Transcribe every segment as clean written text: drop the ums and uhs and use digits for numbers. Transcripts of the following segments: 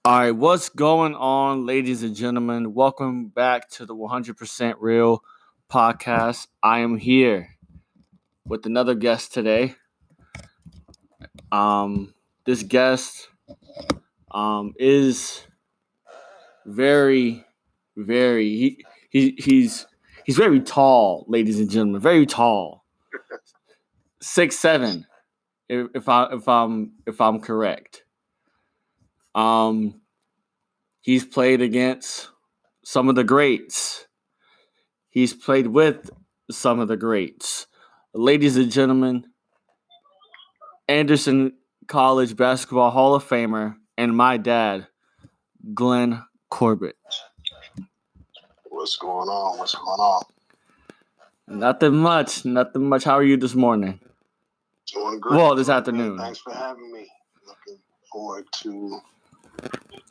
All right, what's going on, ladies and gentlemen? Welcome back to the 100% Real podcast. I am here with another guest today. This guest is very, very he's very tall, ladies and gentlemen. Very tall, 6'7", if I'm correct. He's played against some of the greats. He's played with some of the greats. Ladies and gentlemen, Anderson College Basketball Hall of Famer and my dad, Glenn Corbit. What's going on? What's going on? Nothing much. How are you this morning? Doing great. Well, this afternoon. Thanks for having me. Looking forward to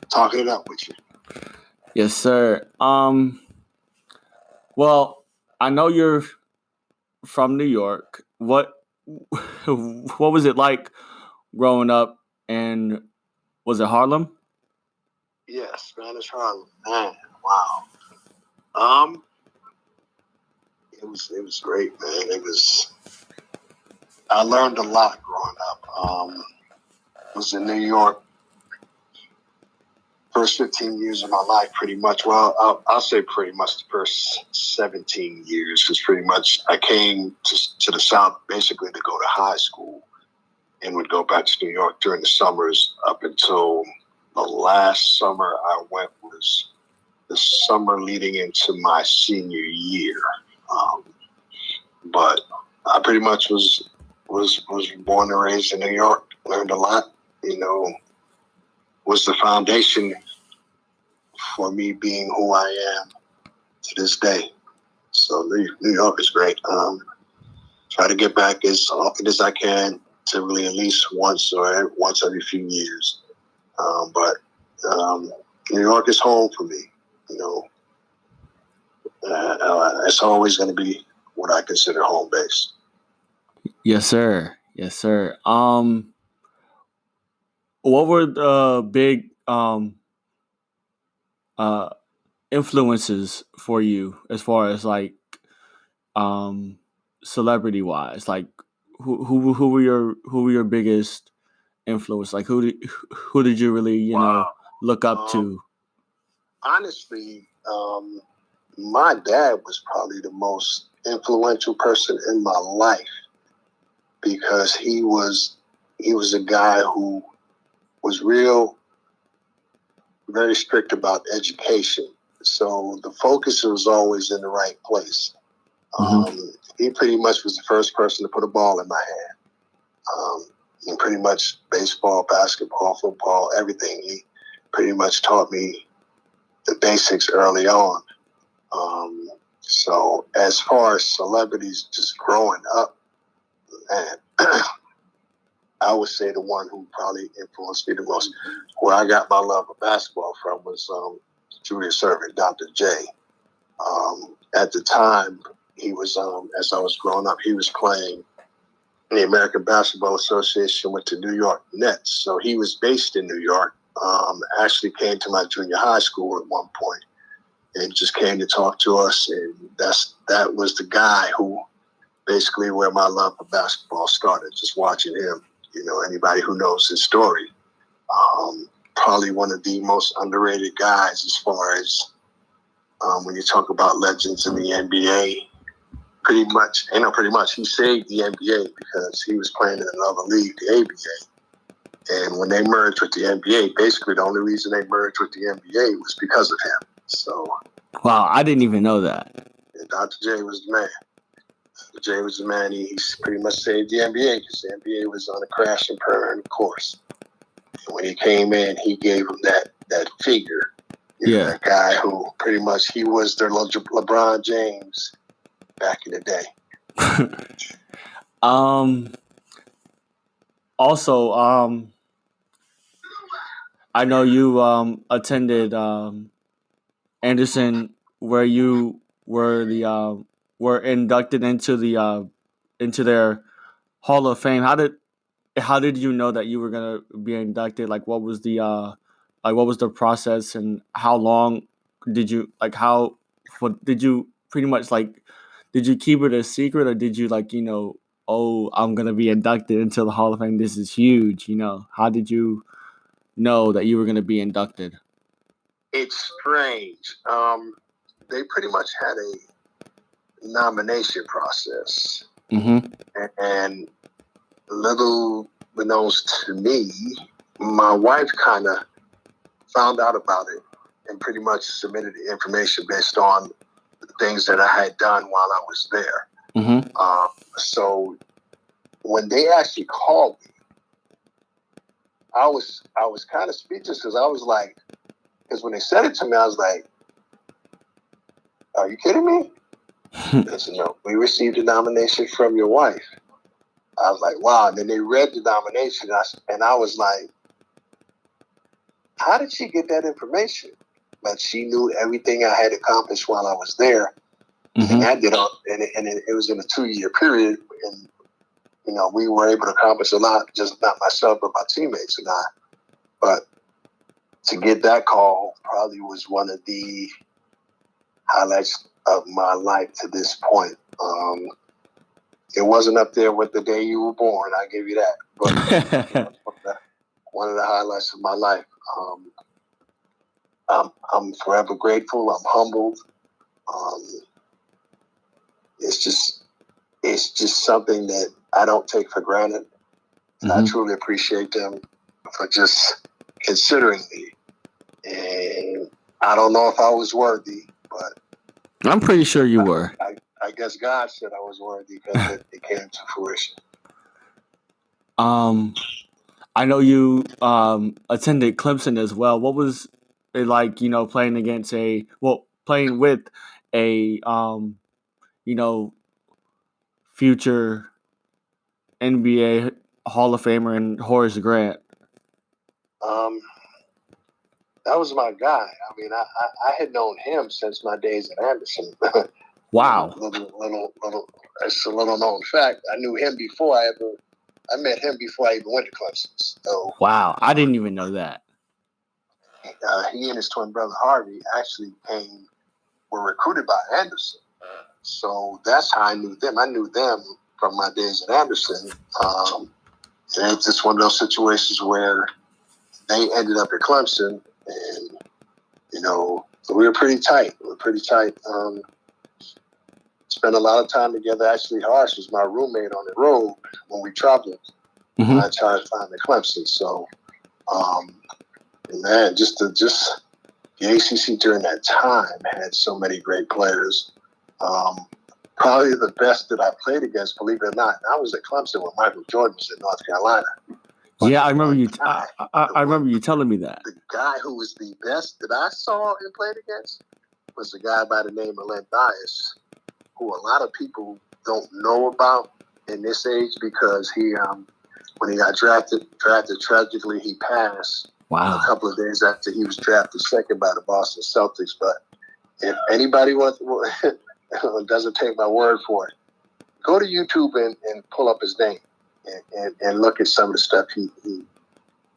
talking it up with you. Yes, sir. Well, I know you're from New York. What was it like growing up? And was it Harlem? Yeah, Spanish Harlem. Man, wow. It was great, man. I learned a lot growing up. Was in New York first 15 years of my life, pretty much. Well, I'll say pretty much the first 17 years, because pretty much I came to the South basically to go to high school and would go back to New York during the summers up until the last summer I went was the summer leading into my senior year. But I pretty much was born and raised in New York, learned a lot, was the foundation for me being who I am to this day. So New York is great. Try to get back as often as I can to really at least once every few years. But New York is home for me. It's always going to be what I consider home base. Yes, sir. What were the big influences for you as far as like celebrity wise? Like who were your biggest influence? Like who did you really look up to? Honestly, my dad was probably the most influential person in my life, because he was a guy who was very strict about education. So the focus was always in the right place. He pretty much was the first person to put a ball in my hand. And pretty much baseball, basketball, football, everything. He pretty much taught me the basics early on. So as far as celebrities just growing up, man, I would say the one who probably influenced me the most, where I got my love of basketball from, was Julius Erving, Dr. J. At the time, he was, as I was growing up, he was playing in the American Basketball Association with the New York Nets. So he was based in New York, actually came to my junior high school at one point and just came to talk to us. And that was the guy who basically where my love for basketball started, just watching him. Anybody who knows his story, probably one of the most underrated guys as far as when you talk about legends in the NBA. Pretty much, he saved the NBA because he was playing in another league, the ABA. And when they merged with the NBA, basically the only reason they merged with the NBA was because of him. So, wow, I didn't even know that. And Dr. J was the man. Jay was the man. He pretty much saved the NBA because the NBA was on a crash and burn course. And when he came in, he gave him that figure. That guy who pretty much he was their LeBron James back in the day. Also, I know you attended Anderson, where you were inducted into their Hall of Fame. How did you know that you were gonna be inducted? Like, what was the like what was the process and how long did you like how what did you pretty much like did you keep it a secret or did you like oh, I'm gonna be inducted into the Hall of Fame, this is huge, how did you know that you were gonna be inducted? It's strange. They pretty much had a nomination process, and little beknownst to me, my wife kind of found out about it and pretty much submitted the information based on the things that I had done while I was there. So when they actually called me, I was kind of speechless because I was like, because when they said it to me, I was like, "Are you kidding me?" They said, "No, we received a nomination from your wife." I was like, "Wow!" And then they read the nomination, and I was like, "How did she get that information?" But she knew everything I had accomplished while I was there, and I did, and it was in a 2-year period, and we were able to accomplish a lot, just not myself, but my teammates and I. But to get that call probably was one of the highlights of my life to this point. It wasn't up there with the day you were born, I give you that. But one of the highlights of my life. I'm forever grateful. I'm humbled. It's just something that I don't take for granted. And I truly appreciate them for just considering me. And I don't know if I was worthy, but I'm pretty sure you were. I guess God said I was worthy because it came to fruition. I know you attended Clemson as well. What was it like, playing with a future NBA Hall of Famer and Horace Grant? That was my guy. I mean, I had known him since my days at Anderson. Wow. It's a little known fact. I knew him before I met him before I even went to Clemson. So, wow, I didn't even know that. He and his twin brother Harvey actually were recruited by Anderson. So that's how I knew them. I knew them from my days at Anderson. And it's just one of those situations where they ended up at Clemson, and so we were pretty tight. Spent a lot of time together. Actually, Horace was my roommate on the road when we traveled. I charged time at Clemson. So, man, just the ACC during that time had so many great players. Probably the best that I played against, believe it or not. I was at Clemson when Michael Jordan was in North Carolina. Yeah, I remember you. I remember you telling me that. The guy who was the best that I saw and played against was a guy by the name of Len Bias, who a lot of people don't know about in this age because he, when he got drafted tragically, he passed. Wow. A couple of days after he was drafted second by the Boston Celtics. But if anybody doesn't take my word for it, go to YouTube and pull up his name and look at some of the stuff he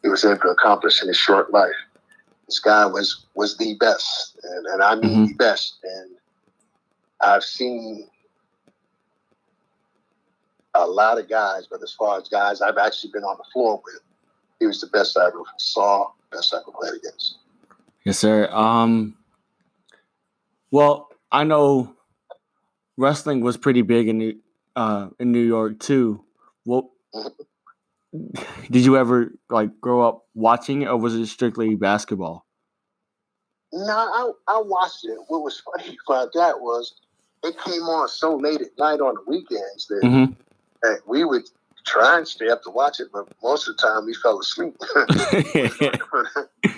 was able to accomplish in his short life. This guy was the best, and I mean the best. And I've seen a lot of guys, but as far as guys I've actually been on the floor with, he was the best I ever saw, best I ever played against. Yes, sir. Well, I know wrestling was pretty big in New York too. Well, did you ever grow up watching it, or was it strictly basketball? No, I watched it. What was funny about that was it came on so late at night on the weekends that we would try and stay up to watch it, but most of the time we fell asleep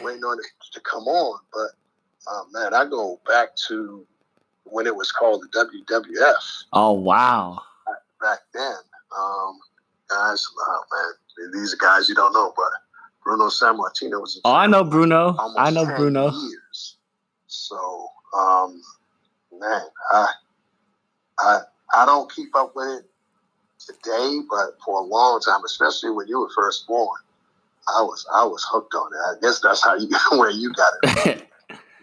waiting on it to come on. But man, I go back to when it was called the WWF. Oh wow! Back then, guys, man, these are guys you don't know, but Bruno Sammartino was. I know Bruno. I know 10 Bruno. Years. So, man, I don't keep up with it today, but for a long time, especially when you were first born, I was hooked on it. I guess that's how you where you got it.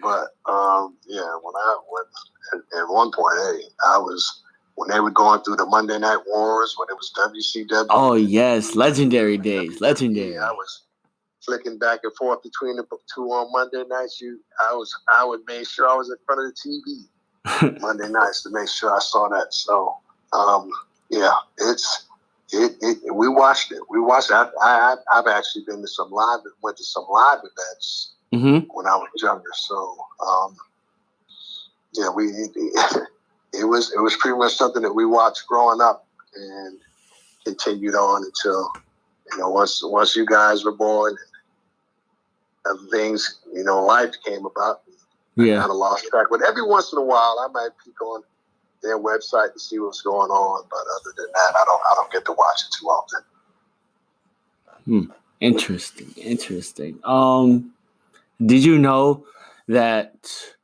But at one point, hey, I was when they were going through the Monday Night Wars, when it was WCW. Oh yes, legendary days, legendary. I was flicking back and forth between the two on Monday nights. I would make sure I was in front of the TV Monday nights to make sure I saw that. So we watched it. We watched it. I've actually been to went to some live events when I was younger. So it was pretty much something that we watched growing up and continued on until once you guys were born and things life came about. I kind of lost track. But every once in a while, I might peek on their website to see what's going on. But other than that, I don't get to watch it too often. Interesting. Did you know that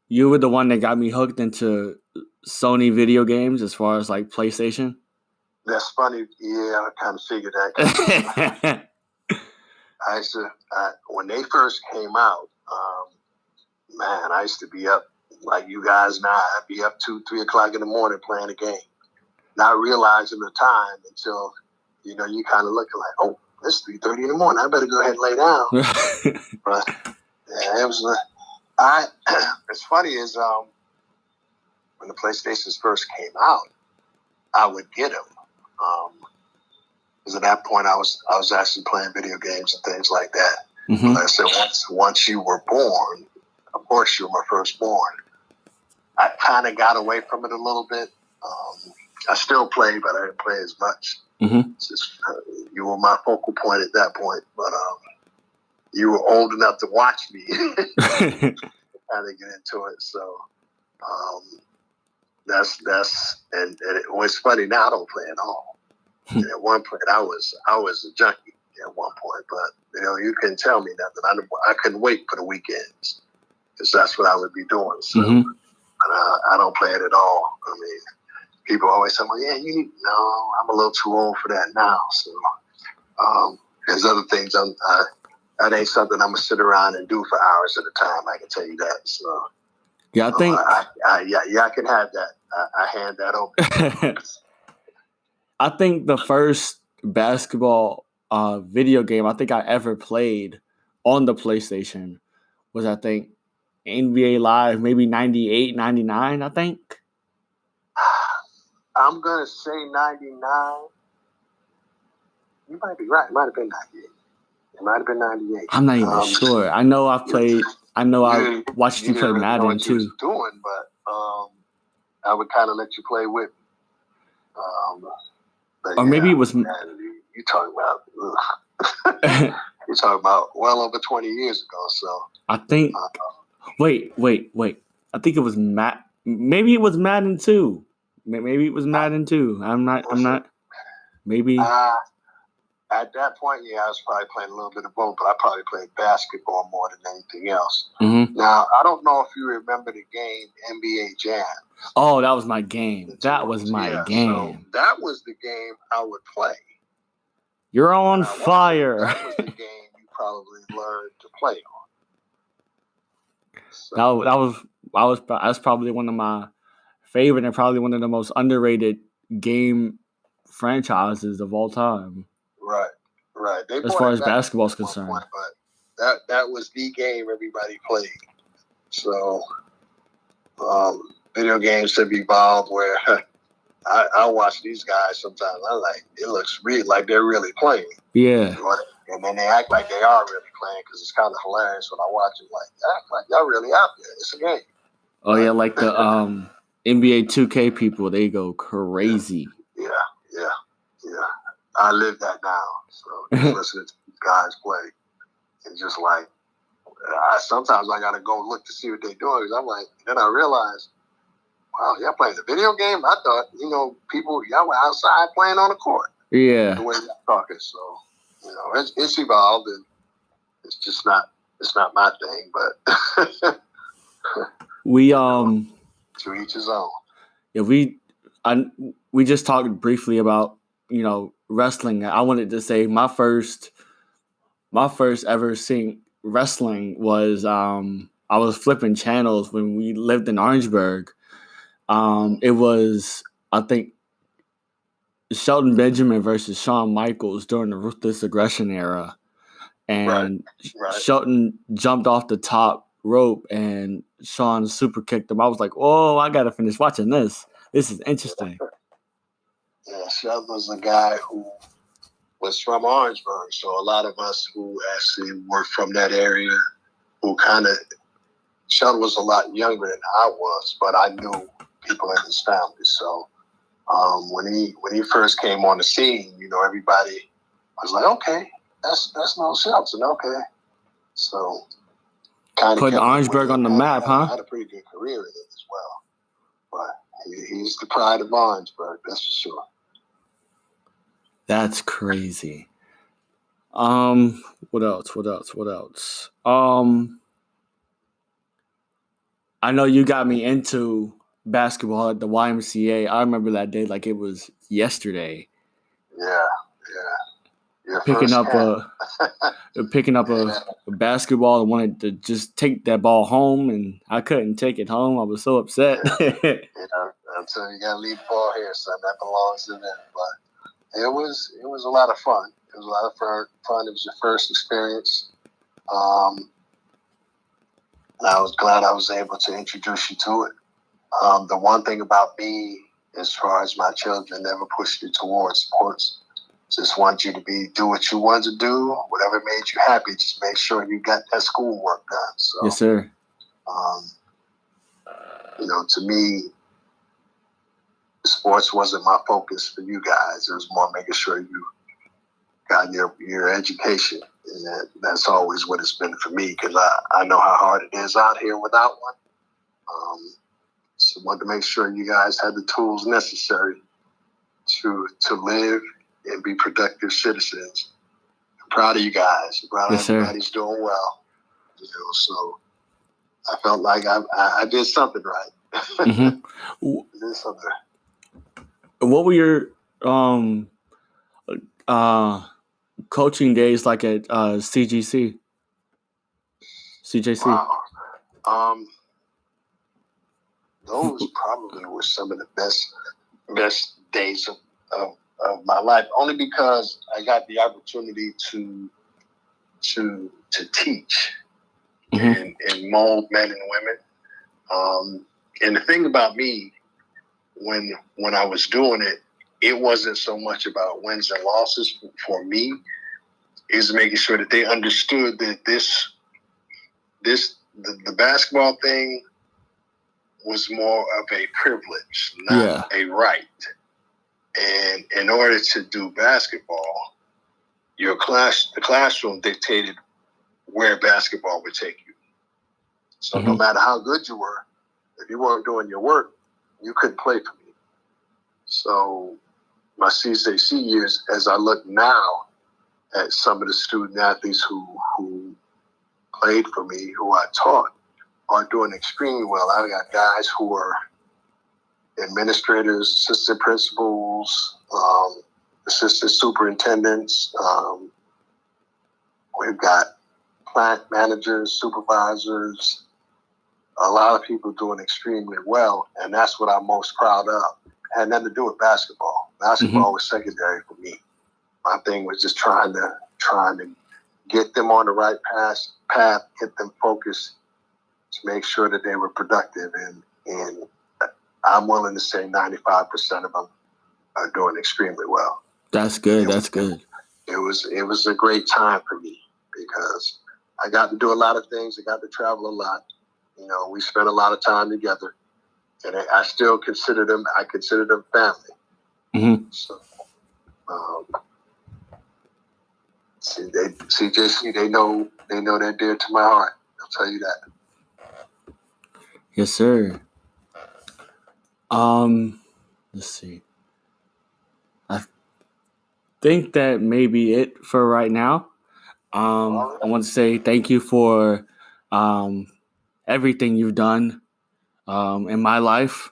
you were the one that got me hooked into Sony video games as far as like PlayStation? That's funny. Yeah, I kind of figured that. When they first came out, I used to be up like you guys now. I'd be up 2-3 o'clock in the morning playing a game, not realizing the time until you kind of looking like, oh, it's 3:30 in the morning. I better go ahead and lay down. But it was. It's funny is when the PlayStations first came out, I would get them. Because at that point I was actually playing video games and things like that. Mm-hmm. But I said once you were born, of course you were my firstborn. I kind of got away from it a little bit. I still play, but I didn't play as much. Mm-hmm. You were my focal point at that point, but you were old enough to watch me kind of get into it. So that's and it was funny. Now I don't play at all. And at one point, I was a junkie at one point, but you couldn't tell me nothing. I couldn't wait for the weekends because that's what I would be doing. So I don't play it at all. I mean, people always say, "Well, yeah, no, I'm a little too old for that now." So there's other things. That ain't something I'm gonna sit around and do for hours at a time. I can tell you that. So yeah, I think I can have that. I hand that over. I think the first basketball video game I think I ever played on the PlayStation was, I think, NBA Live, maybe 98, 99, I think. I'm going to say 99. You might be right. It might have been 98. It might have been 98. I'm not even sure. I know I watched you play Madden really too. You doing, but I would kind of let you play with me. Or maybe it was. You talking about? You're talking about well over 20 years ago. So I think. Wait. I think it was Maybe it was Madden 2. Maybe it was Madden 2. I'm not. Maybe. At that point, I was probably playing a little bit of both, but I probably played basketball more than anything else. Mm-hmm. Now, I don't know if you remember the game NBA Jam. Oh, that was my game. That was my game. So that was the game I would play. You're on fire. That was the game you probably learned to play on. So, that's probably one of my favorite and probably one of the most underrated game franchises of all time. Right. As far as basketball is concerned. But that was the game everybody played. So video games have evolved where I watch these guys sometimes. I'm like, it looks really like they're really playing. Yeah. And then they act like they are really playing because it's kind of hilarious when I watch it. Like y'all really out there. It's a game. Oh yeah, like the NBA 2K people, they go crazy. Yeah. I live that now. So just listening to these guys play, and just like sometimes I gotta go look to see what they're doing. Cause I'm like, then I realize, wow, y'all playing a video game? I thought people y'all were outside playing on the court. Yeah. The way y'all talking, so it's evolved, and it's just not my thing, but we to each his own. Yeah, we just talked briefly about wrestling. I wanted to say my first my first ever seeing wrestling was I was flipping channels when we lived in Orangeburg. It was, I think, Shelton Benjamin versus Shawn Michaels during the Ruthless Aggression era, Right, and right. Shelton jumped off the top rope and Shawn super kicked him. I was like, "Oh, I gotta finish watching this. This is interesting." Yeah, Shelton was a guy who was from Orangeburg, so a lot of us who actually were from that area, who kind of Shelton was a lot younger than I was, but I knew people in his family. So when he first came on the scene, everybody was like, okay, that's no Shelton, okay. So kind of Putting kept up with Orangeburg him. on the map, huh? Had a pretty good career in it as well. But he's the pride of Orangeburg, that's for sure. That's crazy. What else? I know you got me into basketball at the YMCA. I remember that day like it was yesterday. Yeah. Your Picking first up camp. a basketball and wanted to just take that ball home, and I couldn't take it home. I was so upset. Until you gotta leave the ball here, son. That belongs to them. But it was a lot of fun. It was a lot of fun. It was your first experience. And I was glad I was able to introduce you to it. The one thing about me, as far as my children, never pushed you towards sports. Just want you to do what you wanted to do, whatever made you happy. Just make sure you got that schoolwork done. So, Yes, sir. To me, sports wasn't my focus for you guys. It was more making sure you got your education. And that's always what it's been for me, because I know how hard it is out here without one. So I wanted to make sure you guys had the tools necessary to live and be productive citizens. I'm proud of you guys. I'm proud of everybody's doing well. So I felt like I did something right. Mm-hmm. I did something right. What were your coaching days like at CJC? Wow. Those probably were some of the best days of my life, only because I got the opportunity to teach and mold men and women. And the thing about me, when I was doing it, it wasn't so much about wins and losses for me. Is making sure that they understood that the basketball thing was more of a privilege, not a right. And in order to do basketball, the classroom dictated where basketball would take you. So no matter how good you were, if you weren't doing your work, you couldn't play for me. So my CJC years, as I look now at some of the student athletes who played for me, who I taught, are doing extremely well. I got guys who are administrators, assistant principals, assistant superintendents. We've got plant managers, supervisors, a lot of people doing extremely well, and that's what I'm most proud of. It had nothing to do with basketball. Basketball was secondary for me. My thing was just trying to get them on the right path, get them focused to make sure that they were productive. And I'm willing to say 95% of them are doing extremely well. That's good. That's good. It was a great time for me because I got to do a lot of things. I got to travel a lot. We spent a lot of time together, and I still consider them. I consider them family. Mm-hmm. So, CJC, they know they're dear to my heart. I'll tell you that. Yes, sir. Let's see. I think that may be it for right now. I want to say thank you for everything you've done in my life.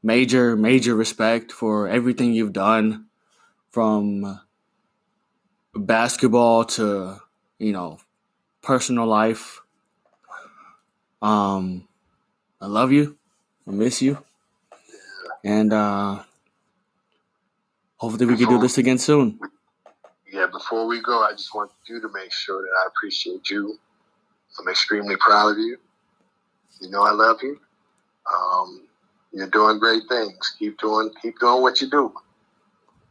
Major respect for everything you've done from basketball to, personal life. I love you. I miss you. And hopefully we can do this again soon. Yeah, before we go, I just want you to make sure that I appreciate you. I'm extremely proud of you. You know I love you. You're doing great things. Keep doing what you do.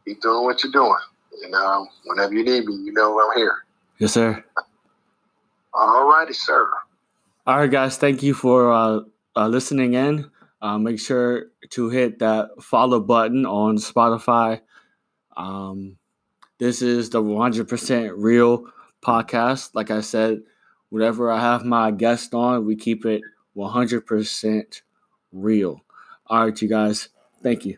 Keep doing what you're doing. And whenever you need me, you know I'm here. Yes, sir. All righty, sir. All right, guys. Thank you for listening in. Make sure to hit that follow button on Spotify. This is the 100% Real podcast. Like I said, whenever I have my guest on, we keep it 100% real. All right, you guys. Thank you.